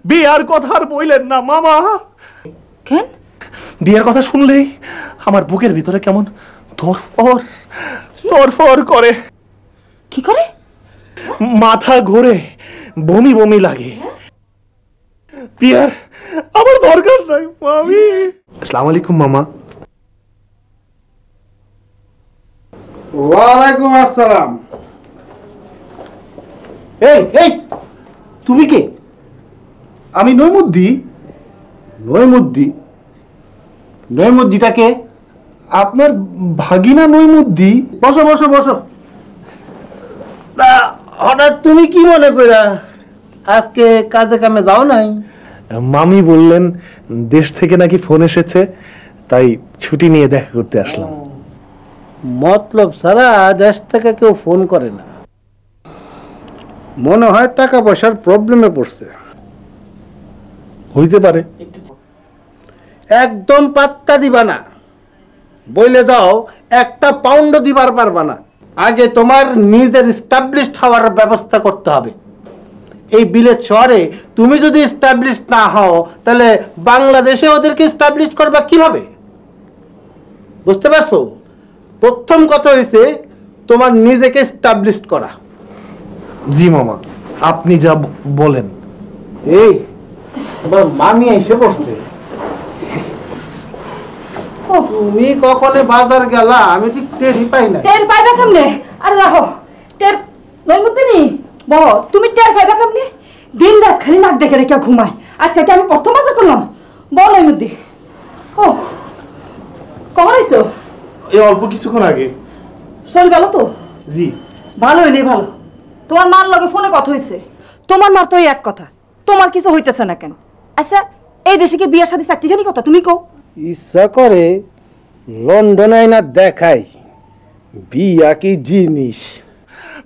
বিয়ার কথা আর বললেন না মামা। কেন? বিয়ার কথা শুনলেই আমার বুকের ভিতরে কেমন ধরফর করে। কি করে? মাথা ঘুরে বমি বমি লাগে। বিয়ার আমার দরকার নাই মামি। আসসালামু আলাইকুম মামা। ওয়ালাইকুম আসসালাম। এই এই তুমি কে? আমি নইমুদ্দি। নইমুদ্দি? নইমুদ্দিটাকে? আপনার ভাগিনা নইমুদ্দি? বসো বসো বসো। তা হঠাৎ তুমি কি মনে কইরা আজকে কাজে কামে যাও নাই? মামি বললেন দেশ থেকে নাকি ফোন এসেছে, তাই ছুটি নিয়ে দেখা করতে আসলাম। মতলব ছাড়া দেশ থেকে কেউ ফোন করে না। মনে হয় টাকা পয়সার প্রবলেমে পড়ছে। হইতে পারে। একদম পাত্তা দিবা না। বইলে দাও একটা পাউন্ডও দিবার পারবা না। আগে তোমার নিজের এস্টাবলিশড হওয়ার ব্যবস্থা করতে হবে। এই বিলেত শহরে তুমি যদি এস্টাবলিশড না হও তাহলে বাংলাদেশে ওদেরকে এস্টাবলিশড করবা কিভাবে? বুঝতে পারছো? প্রথম কথা হইছে তোমার নিজেকে এস্টাবলিশড করা। জি মামা, আপনি যা বলেন। এই তোমার মামি এসে পড়ছে। তুমি কখনো বাজার গেলা? আমি ঠিক টেরই পাই না। টের পাইবা কেমনে? আরে রাখো টের নইমুদ্দিনি বহ, তুমি টের পাইবা কেমনে? দিন রাত খালি নাক দেখে রেখে ঘুমায়। আচ্ছা এটা আমি প্রথম বাজা করলাম। বল নইমুদ্দি। ও কখন আইছো? এই অল্প কিছুক্ষণ আগে। শরীর ভালো তো? জি। ভালো হইলে ভালো। তোমার মার লগে ফোনে কথা হয়েছে। তোমার মার তো এই এক কথা, তোমার কিছু হইতেছে না কেন? আচ্ছা এই দেশে কি বিয়ার সাথে চারটিখানি কথা তুমি কও? ইচ্ছা করে লন্ডনে না দেখাই বিয়া কি জিনিস।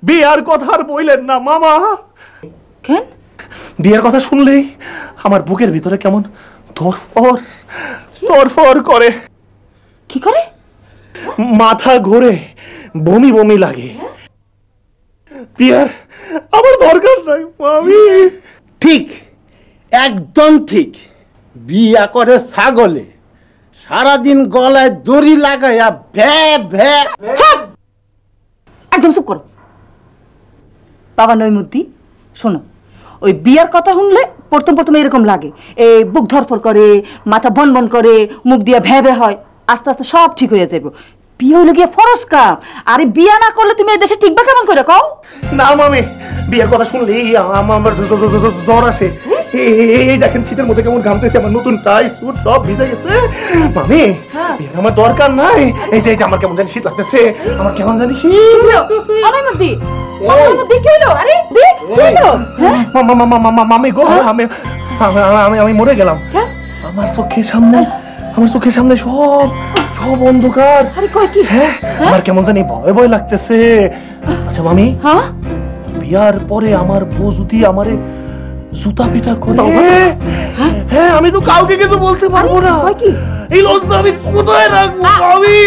বিয়ার কথা আর বললেন না মামা। কেন? বিয়ার কথা শুনলেই আমার বুকের ভিতরে কেমন ধরফর করে। কি করে? মাথা ঘুরে বমি বমি লাগে। বিয়ার আমার দরকার নাই মামি। ঠিক, একদম ঠিক। বিয়া করে ছাগলে, সারাদিন গলায় দড়ি লাগাইয়া ভ্যা ভ্যা। একদম চুপ করো। বাবা নইমুদ্দি শোনো, ওই বিয়ার কথা শুনলে প্রথম এরকম লাগে, এই বুক ধরফর করে, মাথা বন বন করে, মুখ দিয়ে ভ্যা ভ্যা হয়। আস্তে আস্তে সব ঠিক হয়ে যাবে। বিয়ে হইলে গিয়ে ফরজ কাম। আরে বিয়া না করলে তুমি এই দেশে টিকবা কেমন করে কও? না মামি, বিয়ের কথা শুনলেই আমার জ্বর আসে। এই দেখেন শীতের মধ্যে কেমন ঘামতেছে, আমার নতুন টাই স্যুট সব ভিজে গেছে। মামি বিয়ের আমার দরকার নাই। এই যে আমার কেমন জানি শীত লাগতেছে, আমার কেমন জানি শীত লাগতেছে। নইমুদ্দি নইমুদ্দি কি হলো? আরে কি হলো? মামি গো, আমি মরে গেলাম। আমার চোখের সামনে সব অন্ধকার। আরে কই কি? হ্যাঁ আমার কেমন জানি ভয় ভয় লাগতেছে। আচ্ছা মামি, হ্যাঁ বিয়ার পরে আমার বউ যদি আমারে জুতা পিটা করে, হ্যাঁ আমি তো কাউকে কিছু বলতে পারবো না। এই লজ্জা আমি কোথায় রাখবো মামি?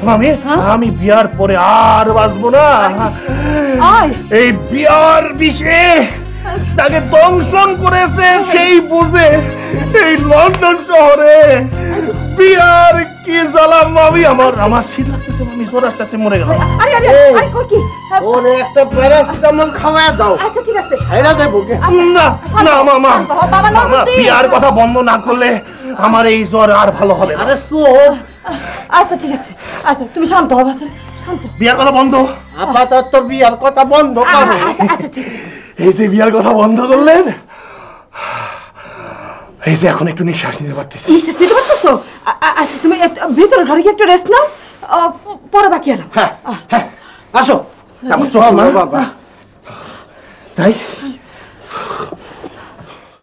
মামি আমি বিয়ার পরে আর বাঁচবো না। এই বিয়ার বিষে তাকে দংশন করেছে সেই বুঝে এই লন্ডন শহরে বিয়ার কি জ্বালা মামি। আমার শীত লাগতেছে মামি, জ্বর আসতেছে, মরে গেলাম। আরে আরে আরে কই কি? ওরে একটা প্যারাসিটামল খাওয়ায়া দাও। আচ্ছা ঠিক আছে। খাইরা যাবো কে? না না মামা, বাবা নইমুদ্দি বিয়ার কথা বন্ধ না করলে আমার এই জ্বর আর ভালো হবে না। আরে চোখ। আচ্ছা ঠিক আছে। আচ্ছা তুমি শান্ত হও বাবা, শান্ত। বিয়ার কথা বন্ধ। আপাতত বিয়ার কথা বন্ধ করো। আচ্ছা ঠিক আছে। এই যে বিয়ার কথা বন্ধ করলেন, এই যে এখন একটু নিঃশ্বাস নিতে পারতেছি। নিঃশ্বাস নিতে পারতেছো? আচ্ছা তুমি ভিতরে ঘরে গিয়ে একটু রেস্ট নাও, পরে বাকি এলাম। হ্যাঁ হ্যাঁ আসো। আমার চশমা বাবা। যাই।